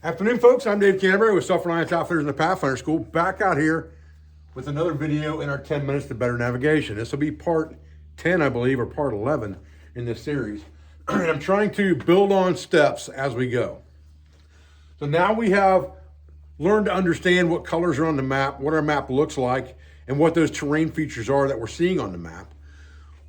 Afternoon, folks. I'm Dave Canterbury with Self-Reliance Outfitters in the Pathfinder School, back out here with another video in our 10 Minutes to Better Navigation. This will be part 10, I believe, or part 11 in this series. And I'm trying to build on steps as we go. So now we have learned to understand what colors are on the map, what our map looks like, and what those terrain features are that we're seeing on the map.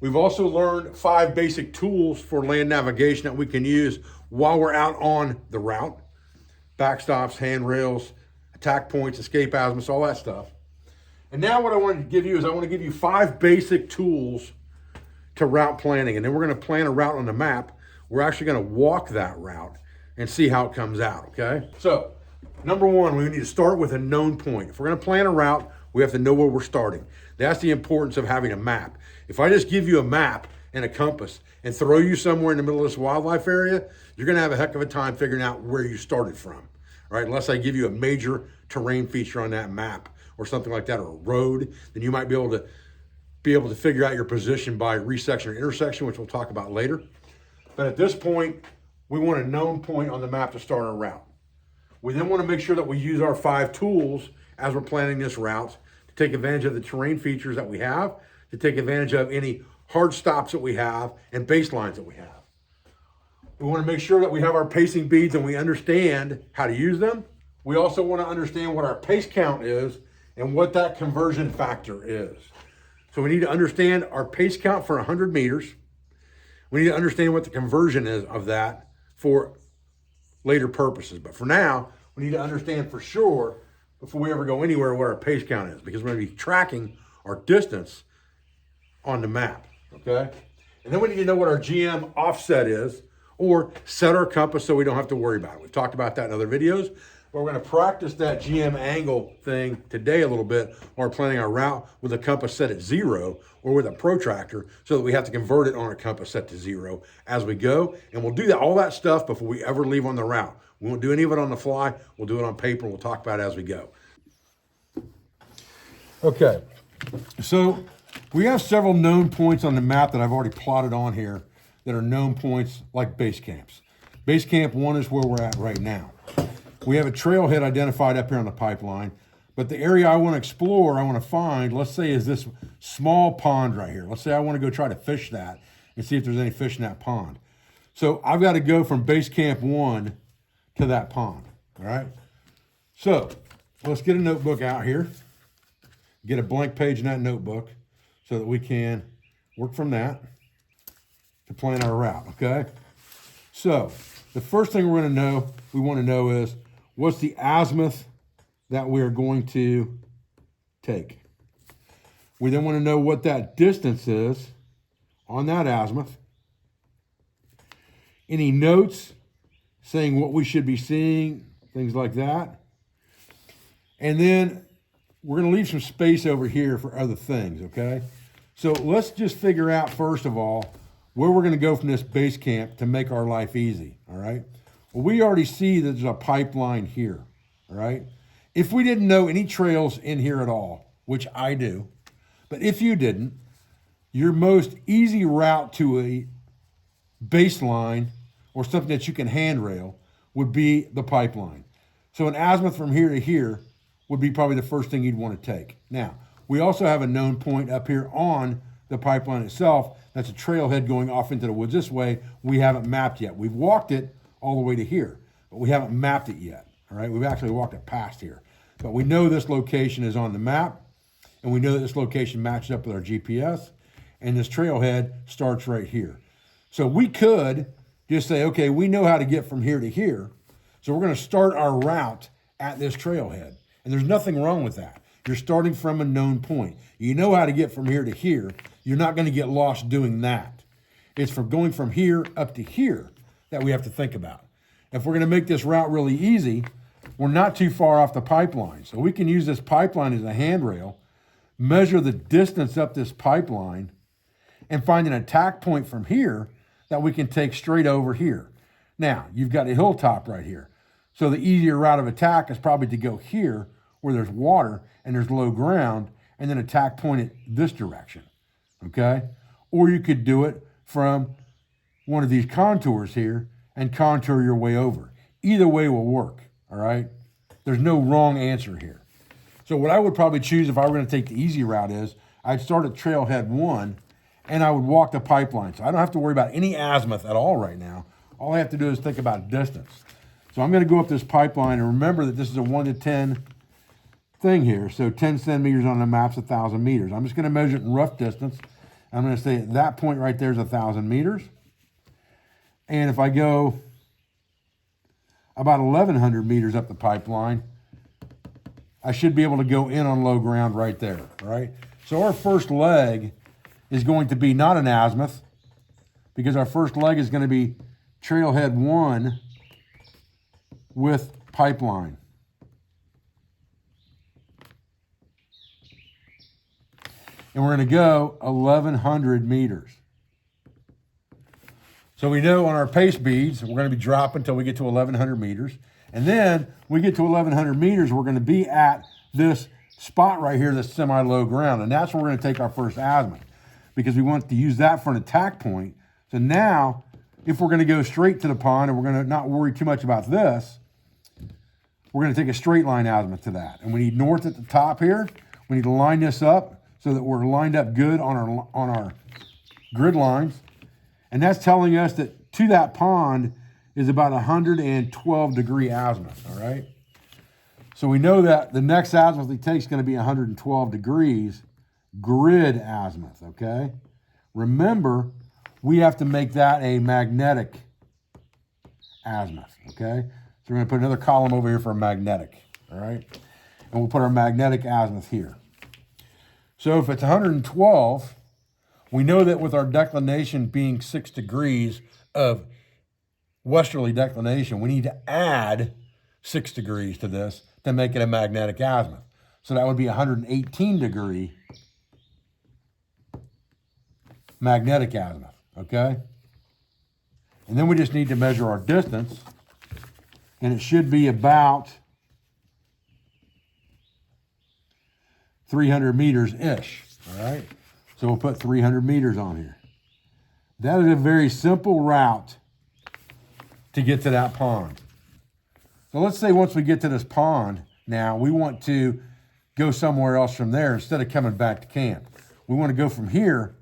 We've also learned 5 basic tools for land navigation that we can use while we're out on the route. Backstops, handrails, attack points, escape azimuths, all that stuff. And now what I want to give you is I want to give you 5 basic tools to route planning. And then we're going to plan a route on the map. We're actually going to walk that route and see how it comes out, okay? So, number 1, we need to start with a known point. If we're going to plan a route, we have to know where we're starting. That's the importance of having a map. If I just give you a map and a compass and throw you somewhere in the middle of this wildlife area, you're gonna have a heck of a time figuring out where you started from, right? Unless I give you a major terrain feature on that map or something like that, or a road, then you might be able to figure out your position by resection or intersection, which we'll talk about later. But at this point, we want a known point on the map to start our route. We then want to make sure that we use our 5 tools as we're planning this route to take advantage of the terrain features that we have, to take advantage of any hard stops that we have and baselines that we have. We want to make sure that we have our pacing beads and we understand how to use them. We also want to understand what our pace count is and what that conversion factor is. So we need to understand our pace count for 100 meters. We need to understand what the conversion is of that for later purposes. But for now, we need to understand for sure, before we ever go anywhere, what our pace count is, because we're going to be tracking our distance on the map, okay? And then we need to know what our GM offset is, or set our compass so we don't have to worry about it. We've talked about that in other videos, but we're going to practice that GM angle thing today a little bit while we're planning our route with a compass set at 0 or with a protractor, so that we have to convert it on a compass set to 0 as we go. And we'll do all that stuff before we ever leave on the route. We won't do any of it on the fly. We'll do it on paper, and we'll talk about it as we go. Okay, so we have several known points on the map that I've already plotted on here that are known points like base camps. Base camp 1 is where we're at right now. We have a trailhead identified up here on the pipeline, but the area I want to explore, I want to find, let's say, is this small pond right here. Let's say I want to go try to fish that and see if there's any fish in that pond. So I've got to go from base camp 1 to that pond, all right? So let's get a notebook out here, get a blank page in that notebook so that we can work from that to plan our route, okay? So the first thing we want to know is, what's the azimuth that we are going to take? We then want to know what that distance is on that azimuth. Any notes saying what we should be seeing, things like that. And then we're going to leave some space over here for other things, okay? So let's just figure out, first of all, where we're going to go from this base camp to make our life easy, all right? Well, we already see that there's a pipeline here, all right? If we didn't know any trails in here at all, which I do, but if you didn't, your most easy route to a baseline or something that you can handrail would be the pipeline. So an azimuth from here to here would be probably the first thing you'd want to take. Now, we also have a known point up here on the pipeline itself. That's a trailhead going off into the woods this way. We haven't mapped yet. We've walked it all the way to here, but we haven't mapped it yet, all right? We've actually walked it past here. But we know this location is on the map, and we know that this location matches up with our GPS, and this trailhead starts right here. So we could just say, okay, we know how to get from here to here, so we're gonna start our route at this trailhead. And there's nothing wrong with that. You're starting from a known point. You know how to get from here to here. You're not going to get lost doing that. It's from going from here up to here that we have to think about. If we're going to make this route really easy, we're not too far off the pipeline. So we can use this pipeline as a handrail, measure the distance up this pipeline, and find an attack point from here that we can take straight over here. Now, you've got a hilltop right here. So the easier route of attack is probably to go here where there's water and there's low ground, and then attack point it this direction, okay? Or you could do it from one of these contours here and contour your way over. Either way will work, all right? There's no wrong answer here. So what I would probably choose if I were going to take the easy route is I'd start at trailhead 1 and I would walk the pipeline. So I don't have to worry about any azimuth at all right now. All I have to do is think about distance. So I'm going to go up this pipeline, and remember that this is a 1 to 10 thing here. So 10 centimeters on the map's 1,000 meters. I'm just going to measure it in rough distance. I'm going to say at that point right there is 1,000 meters. And if I go about 1,100 meters up the pipeline, I should be able to go in on low ground right there, right? So our first leg is going to be not an azimuth, because our first leg is going to be trailhead 1 with pipeline. And we're going to go 1,100 meters. So we know on our pace beads, we're going to be dropping until we get to 1,100 meters. And then we get to 1,100 meters, we're going to be at this spot right here that's semi-low ground. And that's where we're going to take our first azimuth, because we want to use that for an attack point. So now, if we're going to go straight to the pond and we're going to not worry too much about this, we're going to take a straight line azimuth to that. And we need north at the top here. We need to line this up so that we're lined up good on our grid lines. And that's telling us that to that pond is about 112 degree azimuth, all right? So we know that the next azimuth we take is going to be 112 degrees grid azimuth, okay? Remember, we have to make that a magnetic azimuth, okay? So we're going to put another column over here for a magnetic, all right? And we'll put our magnetic azimuth here. So if it's 112, we know that with our declination being 6 degrees of westerly declination, we need to add 6 degrees to this to make it a magnetic azimuth. So that would be 118 degree magnetic azimuth, okay? And then we just need to measure our distance, and it should be about 300 meters-ish, all right? So we'll put 300 meters on here. That is a very simple route to get to that pond. So let's say once we get to this pond, now we want to go somewhere else from there instead of coming back to camp. We want to go from here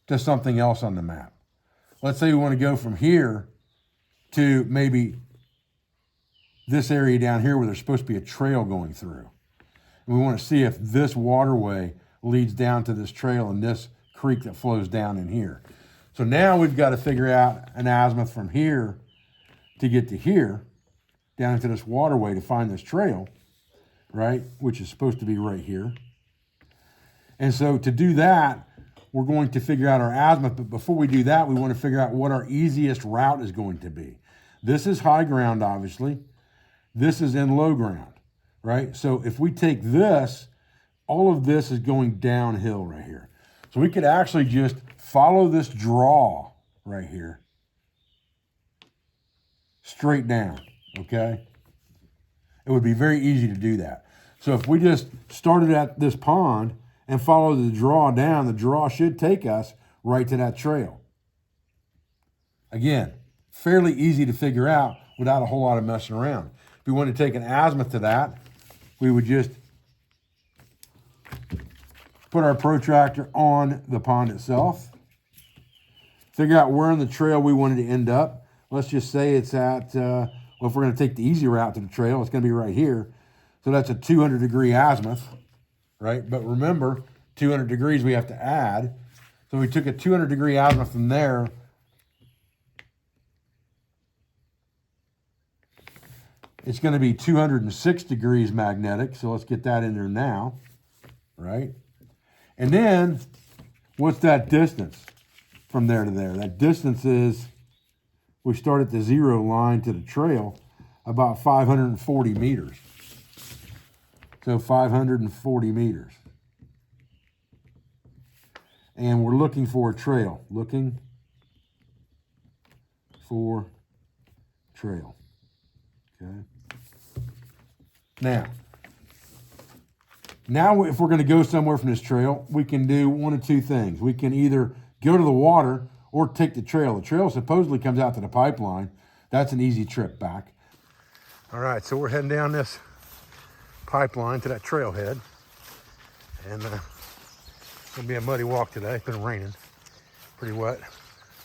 to something else on the map. Let's say we want to go from here to maybe this area down here where there's supposed to be a trail going through. And we want to see if this waterway leads down to this trail and this creek that flows down in here. So now we've got to figure out an azimuth from here to get to here, down into this waterway to find this trail, right? Which is supposed to be right here. And so to do that, we're going to figure out our azimuth. But before we do that, we want to figure out what our easiest route is going to be. This is high ground, obviously. This is in low ground, right? So if we take this, all of this is going downhill right here. So we could actually just follow this draw right here straight down, okay? It would be very easy to do that. So if we just started at this pond and followed the draw down, the draw should take us right to that trail. Again, fairly easy to figure out without a whole lot of messing around. If we want to take an azimuth to that, we would just put our protractor on the pond itself, figure out where on the trail we wanted to end up. Let's just say it's at, well, if we're going to take the easy route to the trail, it's going to be right here. So that's a 200 degree azimuth, right? But remember, 200 degrees we have to add. So we took a 200 degree azimuth from there. It's going to be 206 degrees magnetic. So let's get that in there now, right? And then what's that distance from there to there? That distance is, we start at the zero line to the trail, about 540 meters. So 540 meters. And we're looking for a trail. Looking for trail. Okay. Now if we're going to go somewhere from this trail, we can do one of two things. We can either go to the water or take the trail. The trail supposedly comes out to the pipeline. That's an easy trip back. All right, so we're heading down this pipeline to that trailhead. And it's gonna be a muddy walk today. It's been raining, pretty wet,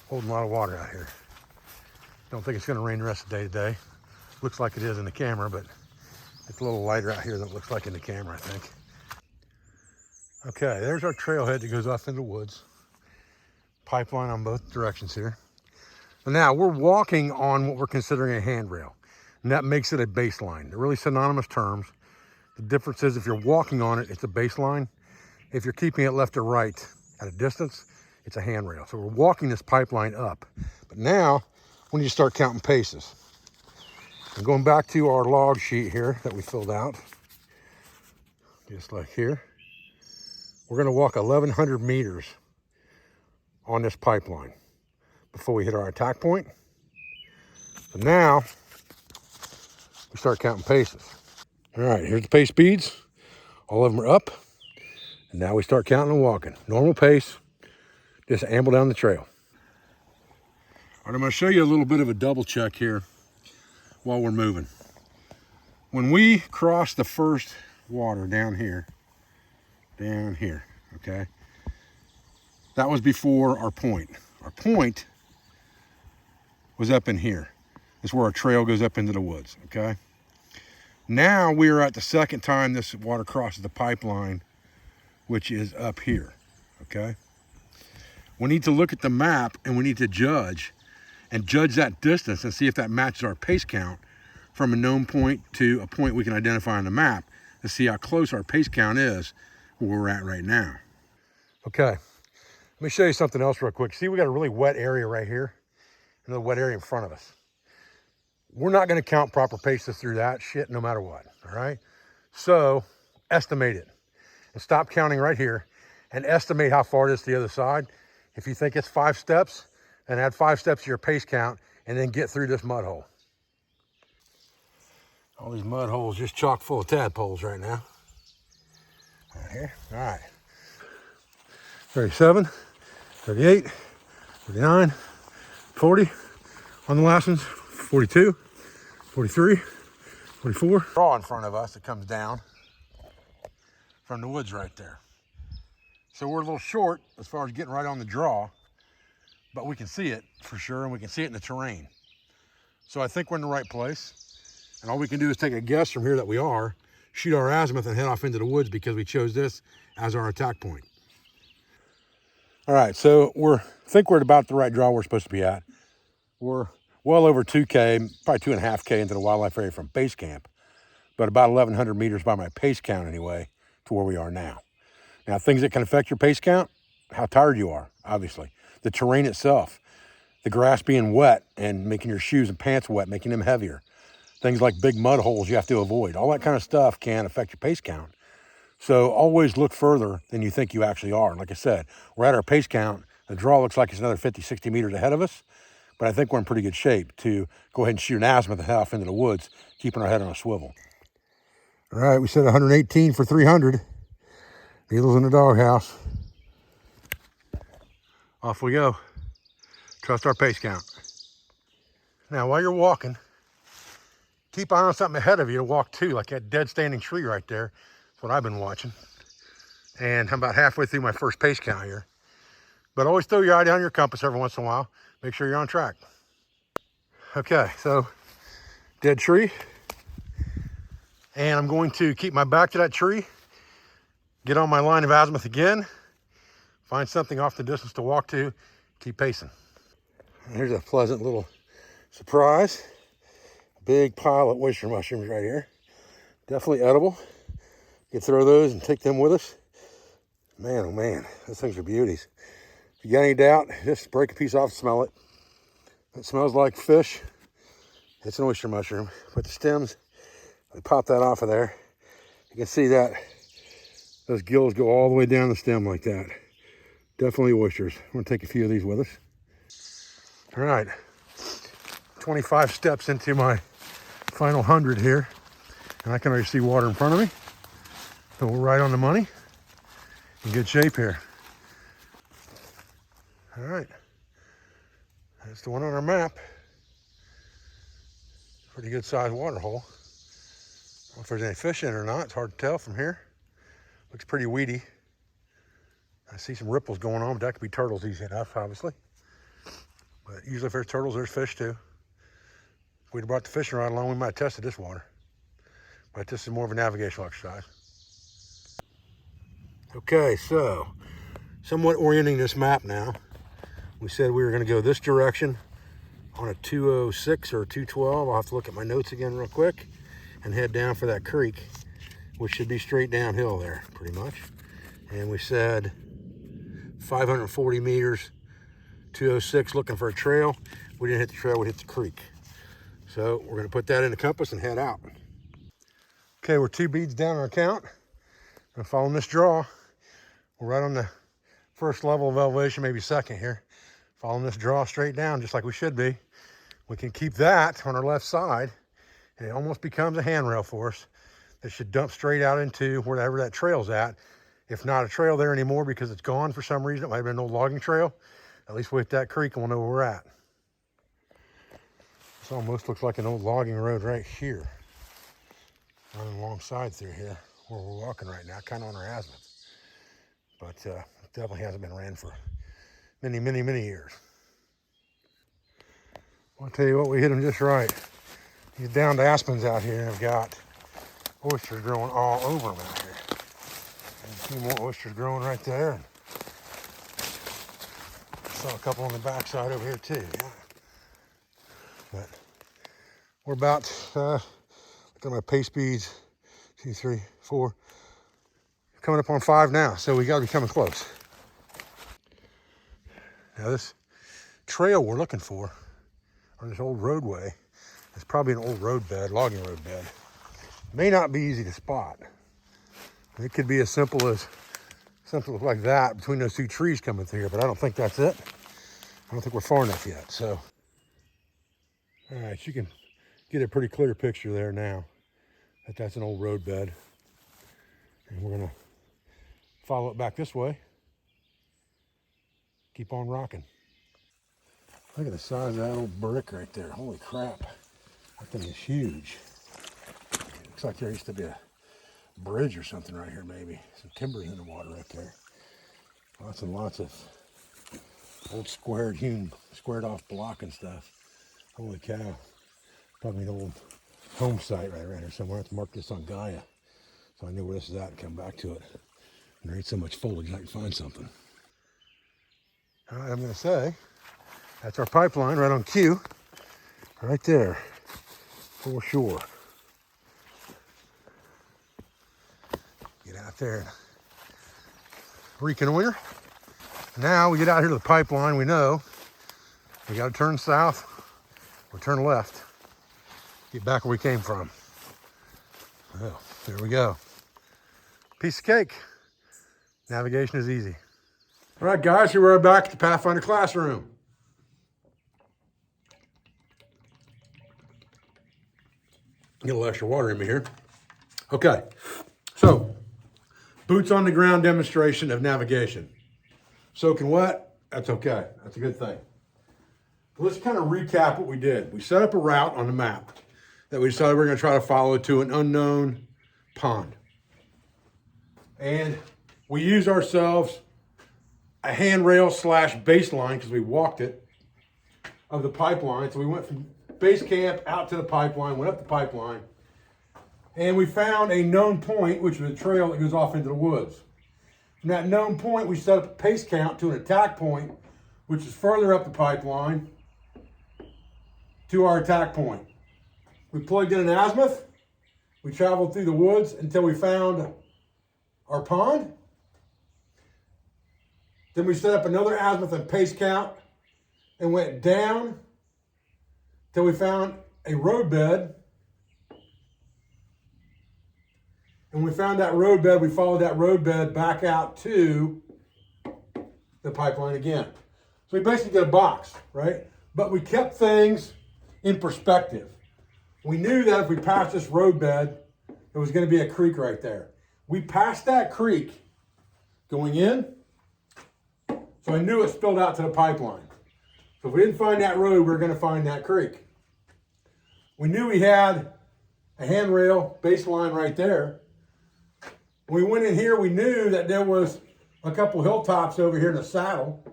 holding a lot of water out here. Don't think it's gonna rain the rest of the day today. Looks like it is in the camera, but it's a little lighter out here than it looks like in the camera, I think. Okay, there's our trailhead that goes off into the woods. Pipeline on both directions here. But now we're walking on what we're considering a handrail, and that makes it a baseline. They're really synonymous terms. The difference is if you're walking on it, it's a baseline. If you're keeping it left or right at a distance, it's a handrail. So we're walking this pipeline up. But now we need to start counting paces. And going back to our log sheet here that we filled out, just like here, we're gonna walk 1,100 meters on this pipeline before we hit our attack point. So now we start counting paces. All right, here's the pace speeds. All of them are up. And now we start counting and walking. Normal pace, just amble down the trail. All right, I'm gonna show you a little bit of a double check here while we're moving. When we cross the first water down here, okay? That was before our point. Our point was up in here. It's where our trail goes up into the woods, okay? Now we are at the second time this water crosses the pipeline, which is up here, okay? We need to look at the map and we need to judge that distance and see if that matches our pace count from a known point to a point we can identify on the map to see how close our pace count is where we're at right now. Okay, let me show you something else real quick. See, we got a really wet area right here, another wet area in front of us. We're not gonna count proper paces through that shit no matter what, all right? So estimate it and stop counting right here and estimate how far it is to the other side. If you think it's 5 steps, then add 5 steps to your pace count and then get through this mud hole. All these mud holes just chock full of tadpoles right now. Right here, all right. 37, 38, 39, 40. On the last ones, 42, 43, 44. Draw in front of us that comes down from the woods right there. So we're a little short as far as getting right on the draw, but we can see it for sure, and we can see it in the terrain. So I think we're in the right place. And all we can do is take a guess from here that we are, shoot our azimuth and head off into the woods because we chose this as our attack point. All right, so I think we're at about the right draw we're supposed to be at. We're well over 2K, probably 2.5K into the wildlife area from base camp, but about 1,100 meters by my pace count anyway to where we are now. Now, things that can affect your pace count, how tired you are, obviously. The terrain itself, the grass being wet and making your shoes and pants wet, making them heavier. Things like big mud holes you have to avoid. All that kind of stuff can affect your pace count. So always look further than you think you actually are. Like I said, we're at our pace count. The draw looks like it's another 50, 60 meters ahead of us, but I think we're in pretty good shape to go ahead and shoot an azimuth and head off into the woods, keeping our head on a swivel. All right, we said 118 for 300. Needles in the doghouse. Off we go. Trust our pace count. Now, while you're walking, keep eye on something ahead of you to walk to, like that dead standing tree right there. That's what I've been watching. And I'm about halfway through my first pace count here. But always throw your eye down your compass every once in a while. Make sure you're on track. Okay, so dead tree. And I'm going to keep my back to that tree, get on my line of azimuth again, find something off the distance to walk to, keep pacing. And here's a pleasant little surprise. Big pile of oyster mushrooms right here. Definitely edible. You can throw those and take them with us. Man, oh man, those things are beauties. If you got any doubt, just break a piece off and smell it. It smells like fish. It's an oyster mushroom. But the stems, we pop that off of there. You can see that those gills go all the way down the stem like that. Definitely oysters. I'm gonna take a few of these with us. All right, 25 steps into my final 100 here, and I can already see water in front of me. So we're right on the money. In good shape here. All right, that's the one on our map. Pretty good sized water hole. I don't know if there's any fish in it or not. It's hard to tell from here. Looks pretty weedy. I see some ripples going on, but that could be turtles easy enough, obviously. But usually if there's turtles, there's fish too. If we'd have brought the fishing rod along, we might have tested this water. But this is more of a navigational exercise. Okay, so somewhat orienting this map now. We said we were going to go this direction on a 206 or 212. I'll have to look at my notes again real quick and head down for that creek, which should be straight downhill there pretty much. And we said 540 meters, 206, looking for a trail. We didn't hit the trail, we hit the creek. So we're going to put that in the compass and head out. Okay, we're 2 beads down our count. I'm following this draw. We're right on the first level of elevation, maybe second here. Following this draw straight down, just like we should be. We can keep that on our left side, and it almost becomes a handrail for us that should dump straight out into wherever that trail's at. If not a trail there anymore because it's gone for some reason, it might have been an old logging trail. At least we'll hit that creek and we'll know where we're at. This almost looks like an old logging road right here. Running alongside through here where we're walking right now, kind of on our azimuth. But it definitely hasn't been ran for many, many, many years. I'll tell you what, we hit them just right. These downed aspens out here have got oysters growing all over them out here. And a few more oysters growing right there. And saw a couple on the backside over here too. Yeah. But we're about, look at my pace speeds, 2, 3, 4, coming up on 5 now, so we gotta be coming close. Now this trail we're looking for, or this old roadway, it's probably an old road bed, logging road bed. May not be easy to spot. It could be as simple as something like that between those 2 trees coming through here, but I don't think that's it. I don't think we're far enough yet, so. All right, you can get a pretty clear picture there now that that's an old road bed. And we're gonna follow it back this way. Keep on rocking. Look at the size of that old brick right there. Holy crap. That thing is huge. Looks like there used to be a bridge or something right here maybe. Some timbers in the water right there. Lots and lots of old squared off block and stuff. Holy cow. Probably an old home site right around here somewhere. Let's mark this on Gaia so I know where this is at and come back to it. And there ain't so much foliage I can find something. All right, I'm going to say that's our pipeline right on cue. Right there. For sure. Get out there and reconnoiter. Now we get out here to the pipeline. We know we got to turn south or turn left. Get back where we came from. Well, there we go. Piece of cake. Navigation is easy. All right, guys, here we're back at the Pathfinder classroom. Get a little extra water in me here. Okay, so boots on the ground demonstration of navigation. Soaking wet, that's okay. That's a good thing. Let's kind of recap what we did. We set up a route on the map that we decided we were going to try to follow to an unknown pond. And we used ourselves a handrail / baseline, because we walked it, of the pipeline. So we went from base camp out to the pipeline, went up the pipeline, and we found a known point, which was a trail that goes off into the woods. From that known point, we set up a pace count to an attack point, which is further up the pipeline to our attack point. We plugged in an azimuth. We traveled through the woods until we found our pond. Then we set up another azimuth and pace count and went down till we found a roadbed. And we found that roadbed, we followed that roadbed back out to the pipeline again. So we basically did a box, right? But we kept things in perspective. We knew that if we passed this roadbed, there was going to be a creek right there. We passed that creek going in, so I knew it spilled out to the pipeline. So if we didn't find that road, we were going to find that creek. We knew we had a handrail baseline right there. When we went in here, we knew that there was a couple hilltops over here in the saddle.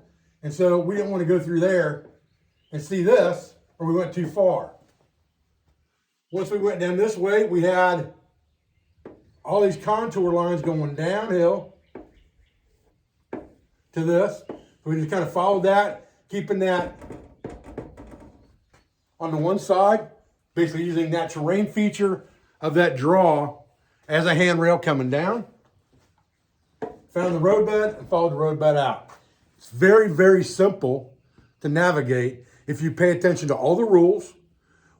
And so we didn't want to go through there and see this, or we went too far. Once we went down this way, we had all these contour lines going downhill to this. We just kind of followed that, keeping that on the one side, basically using that terrain feature of that draw as a handrail coming down. Found the roadbed and followed the roadbed out. It's very, very simple to navigate if you pay attention to all the rules,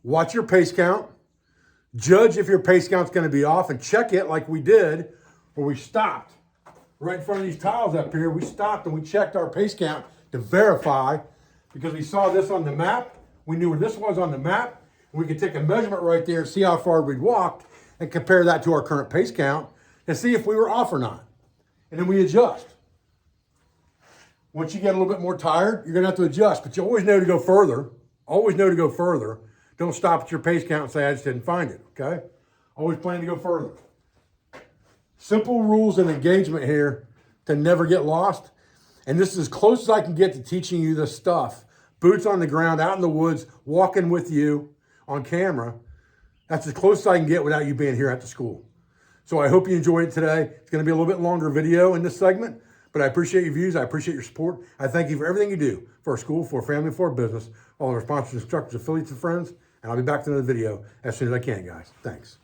watch your pace count, judge if your pace count's going to be off, and check it like we did where we stopped. Right in front of these tiles up here, we stopped and we checked our pace count to verify, because we saw this on the map. We knew where this was on the map. We could take a measurement right there and see how far we'd walked and compare that to our current pace count and see if we were off or not. And then we adjust. Once you get a little bit more tired, you're gonna have to adjust, but you always know to go further. Always know to go further. Don't stop at your pace count and say, I just didn't find it, okay? Always plan to go further. Simple rules and engagement here to never get lost. And this is as close as I can get to teaching you this stuff. Boots on the ground, out in the woods, walking with you on camera. That's as close as I can get without you being here at the school. So I hope you enjoyed it today. It's going to be a little bit longer video in this segment, but I appreciate your views. I appreciate your support. I thank you for everything you do for our school, for our family, for our business, all of our sponsors, instructors, affiliates, and friends. And I'll be back to another video as soon as I can, guys. Thanks.